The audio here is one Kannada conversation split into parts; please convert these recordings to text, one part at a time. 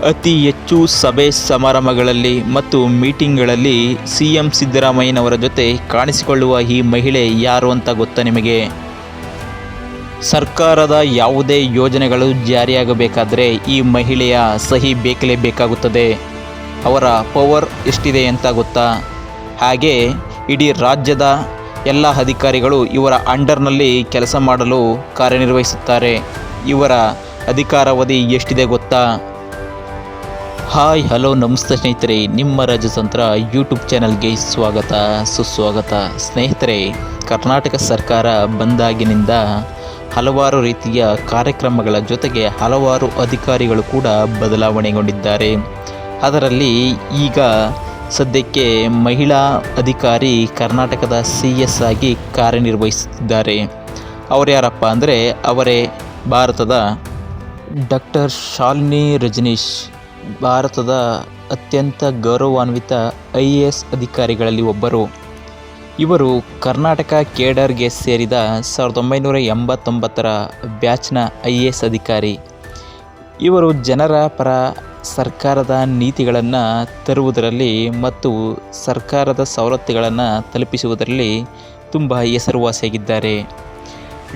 ಅತಿ ಹೆಚ್ಚು ಸಭೆ ಸಮಾರಂಭಗಳಲ್ಲಿ ಮತ್ತು ಮೀಟಿಂಗ್ಗಳಲ್ಲಿ ಸಿಎಂ ಸಿದ್ದರಾಮಯ್ಯನವರ ಜೊತೆ ಕಾಣಿಸಿಕೊಳ್ಳುವ ಈ ಮಹಿಳೆ ಯಾರು ಅಂತ ಗೊತ್ತಾ ನಿಮಗೆ? ಸರ್ಕಾರದ ಯಾವುದೇ ಯೋಜನೆಗಳು ಜಾರಿಯಾಗಬೇಕಾದರೆ ಈ ಮಹಿಳೆಯ ಸಹಿ ಬೇಕಾಗುತ್ತದೆ. ಅವರ ಪವರ್ ಎಷ್ಟಿದೆ ಅಂತ ಗೊತ್ತಾ? ಹಾಗೆ ಇಡೀ ರಾಜ್ಯದ ಎಲ್ಲ ಅಧಿಕಾರಿಗಳು ಇವರ ಅಂಡರ್ನಲ್ಲಿ ಕೆಲಸ ಮಾಡಲು ಕಾರ್ಯನಿರ್ವಹಿಸುತ್ತಾರೆ. ಇವರ ಅಧಿಕಾರಾವಧಿ ಎಷ್ಟಿದೆ ಗೊತ್ತಾ? ಹಾಯ್ ಹಲೋ ನಮಸ್ತೆ ಸ್ನೇಹಿತರೆ, ನಿಮ್ಮ ರಾಜತಂತ್ರ ಯೂಟ್ಯೂಬ್ ಚಾನಲ್ಗೆ ಸ್ವಾಗತ ಸುಸ್ವಾಗತ. ಸ್ನೇಹಿತರೆ, ಕರ್ನಾಟಕ ಸರ್ಕಾರ ಬಂದಾಗಿನಿಂದ ಹಲವಾರು ರೀತಿಯ ಕಾರ್ಯಕ್ರಮಗಳ ಜೊತೆಗೆ ಹಲವಾರು ಅಧಿಕಾರಿಗಳು ಕೂಡ ಬದಲಾವಣೆಗೊಂಡಿದ್ದಾರೆ. ಅದರಲ್ಲಿ ಈಗ ಸದ್ಯಕ್ಕೆ ಮಹಿಳಾ ಅಧಿಕಾರಿ ಕರ್ನಾಟಕದ CS ಆಗಿ ಕಾರ್ಯನಿರ್ವಹಿಸುತ್ತಿದ್ದಾರೆ. ಅವರು ಯಾರಪ್ಪ ಅಂದರೆ ಅವರೇ ಭಾರತದ ಡಾಕ್ಟರ್ ಶಾಲಿನಿ ರಜನೀಶ್. ಭಾರತದ ಅತ್ಯಂತ ಗೌರವಾನ್ವಿತ IAS ಅಧಿಕಾರಿಗಳಲ್ಲಿ ಒಬ್ಬರು. ಇವರು ಕರ್ನಾಟಕ ಕೇಡರ್ಗೆ ಸೇರಿದ 1989ರ ಬ್ಯಾಚ್ನ IAS ಅಧಿಕಾರಿ. ಇವರು ಜನರ ಪರ ಸರ್ಕಾರದ ನೀತಿಗಳನ್ನು ತರುವುದರಲ್ಲಿ ಮತ್ತು ಸರ್ಕಾರದ ಸವಲತ್ತುಗಳನ್ನು ತಲುಪಿಸುವುದರಲ್ಲಿ ತುಂಬ ಹೆಸರುವಾಸಿಯಾಗಿದ್ದಾರೆ.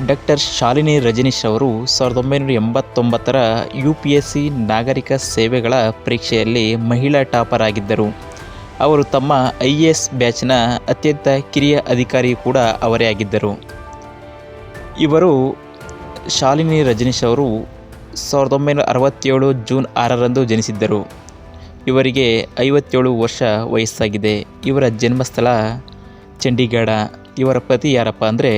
ಡಾಕ್ಟರ್ ಶಾಲಿನಿ ರಜನೀಶ್ ಅವರು 1989ರ UPSC ನಾಗರಿಕ ಸೇವೆಗಳ ಪರೀಕ್ಷೆಯಲ್ಲಿ ಮಹಿಳಾ ಟಾಪರ್ ಆಗಿದ್ದರು. ಅವರು ತಮ್ಮ IAS ಬ್ಯಾಚ್ನ ಅತ್ಯಂತ ಕಿರಿಯ ಅಧಿಕಾರಿ ಕೂಡ ಅವರೇ ಆಗಿದ್ದರು. ಇವರು ಶಾಲಿನಿ ರಜನೀಶ್ ಅವರು 1967 ಜೂನ್ 6ರಂದು ಜನಿಸಿದ್ದರು. ಇವರಿಗೆ 57 ವರ್ಷ ವಯಸ್ಸಾಗಿದೆ. ಇವರ ಜನ್ಮಸ್ಥಳ ಚಂಡೀಗಢ. ಇವರ ಪತಿ ಯಾರಪ್ಪ ಅಂದರೆ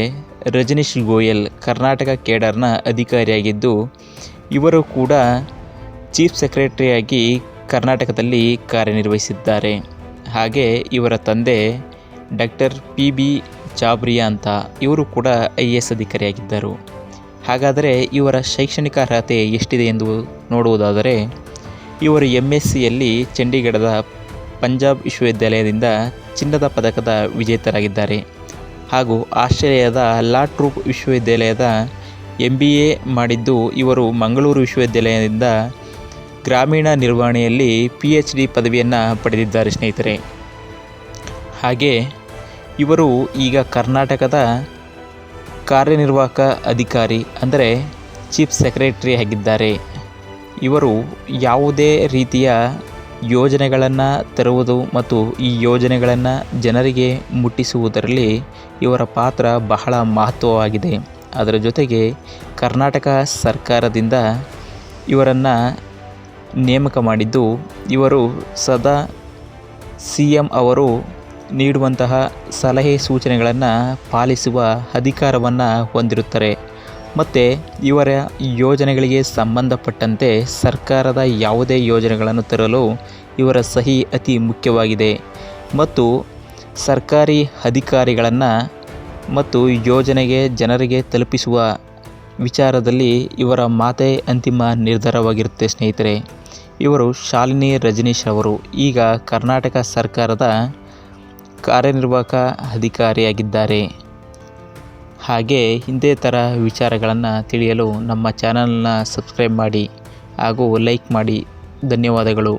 ರಜನೀಶ್ ಗೋಯಲ್, ಕರ್ನಾಟಕ ಕೇಡರ್ನ ಅಧಿಕಾರಿಯಾಗಿದ್ದು ಇವರು ಕೂಡ ಚೀಫ್ ಸೆಕ್ರೆಟರಿಯಾಗಿ ಕರ್ನಾಟಕದಲ್ಲಿ ಕಾರ್ಯನಿರ್ವಹಿಸಿದ್ದಾರೆ. ಹಾಗೆ ಇವರ ತಂದೆ ಡಾಕ್ಟರ್ PB ಚಾಬ್ರಿಯಾ ಅಂತ, ಇವರು ಕೂಡ IAS ಅಧಿಕಾರಿಯಾಗಿದ್ದರು. ಹಾಗಾದರೆ ಇವರ ಶೈಕ್ಷಣಿಕ ಅರ್ಹತೆ ಎಷ್ಟಿದೆ ಎಂದು ನೋಡುವುದಾದರೆ, ಇವರು MScಯಲ್ಲಿ ಚಂಡೀಗಢದ ಪಂಜಾಬ್ ವಿಶ್ವವಿದ್ಯಾಲಯದಿಂದ ಚಿನ್ನದ ಪದಕದ ವಿಜೇತರಾಗಿದ್ದಾರೆ. ಹಾಗೂ ಆಸ್ಟ್ರೇಲಿಯಾದ ಲಾ ಟ್ರೂಪ್ ವಿಶ್ವವಿದ್ಯಾಲಯದ MBA ಮಾಡಿದ್ದು ಇವರು ಮಂಗಳೂರು ವಿಶ್ವವಿದ್ಯಾಲಯದಿಂದ ಗ್ರಾಮೀಣ ನಿರ್ವಹಣೆಯಲ್ಲಿ PhD ಪದವಿಯನ್ನು ಪಡೆದಿದ್ದಾರೆ ಸ್ನೇಹಿತರೆ. ಹಾಗೆ ಇವರು ಈಗ ಕರ್ನಾಟಕದ ಕಾರ್ಯನಿರ್ವಾಹಕ ಅಧಿಕಾರಿ ಅಂದರೆ ಚೀಫ್ ಸೆಕ್ರೆಟರಿ ಆಗಿದ್ದಾರೆ. ಇವರು ಯಾವುದೇ ರೀತಿಯ ಯೋಜನೆಗಳನ್ನು ತರುವುದು ಮತ್ತು ಈ ಯೋಜನೆಗಳನ್ನು ಜನರಿಗೆ ಮುಟ್ಟಿಸುವುದರಲ್ಲಿ ಇವರ ಪಾತ್ರ ಬಹಳ ಮಹತ್ವವಾಗಿದೆ. ಅದರ ಜೊತೆಗೆ ಕರ್ನಾಟಕ ಸರ್ಕಾರದಿಂದ ಇವರನ್ನು ನೇಮಕ ಮಾಡಿದ್ದು ಇವರು ಸದಾ CM ಅವರು ನೀಡುವಂತಹ ಸಲಹೆ ಸೂಚನೆಗಳನ್ನು ಪಾಲಿಸುವ ಅಧಿಕಾರವನ್ನು ಹೊಂದಿರುತ್ತಾರೆ. ಮತ್ತು ಇವರ ಯೋಜನೆಗಳಿಗೆ ಸಂಬಂಧಪಟ್ಟಂತೆ ಸರ್ಕಾರದ ಯಾವುದೇ ಯೋಜನೆಗಳನ್ನು ತರಲು ಇವರ ಸಹಿ ಅತಿ ಮುಖ್ಯವಾಗಿದೆ. ಮತ್ತು ಸರ್ಕಾರಿ ಅಧಿಕಾರಿಗಳನ್ನು ಮತ್ತು ಯೋಜನೆಗೆ ಜನರಿಗೆ ತಲುಪಿಸುವ ವಿಚಾರದಲ್ಲಿ ಇವರ ಮಾತೇ ಅಂತಿಮ ನಿರ್ಧಾರವಾಗಿರುತ್ತೆ ಸ್ನೇಹಿತರೆ. ಇವರು ಶಾಲಿನಿ ರಜನೀಶ್ ಅವರು ಈಗ ಕರ್ನಾಟಕ ಸರ್ಕಾರದ ಕಾರ್ಯನಿರ್ವಾಹಕ ಅಧಿಕಾರಿಯಾಗಿದ್ದಾರೆ. ಹಾಗೆ ಇದೇ ಥರ ವಿಚಾರಗಳನ್ನು ತಿಳಿಯಲು ನಮ್ಮ ಚಾನಲ್ನ ಸಬ್ಸ್ಕ್ರೈಬ್ ಮಾಡಿ ಹಾಗೂ ಲೈಕ್ ಮಾಡಿ. ಧನ್ಯವಾದಗಳು.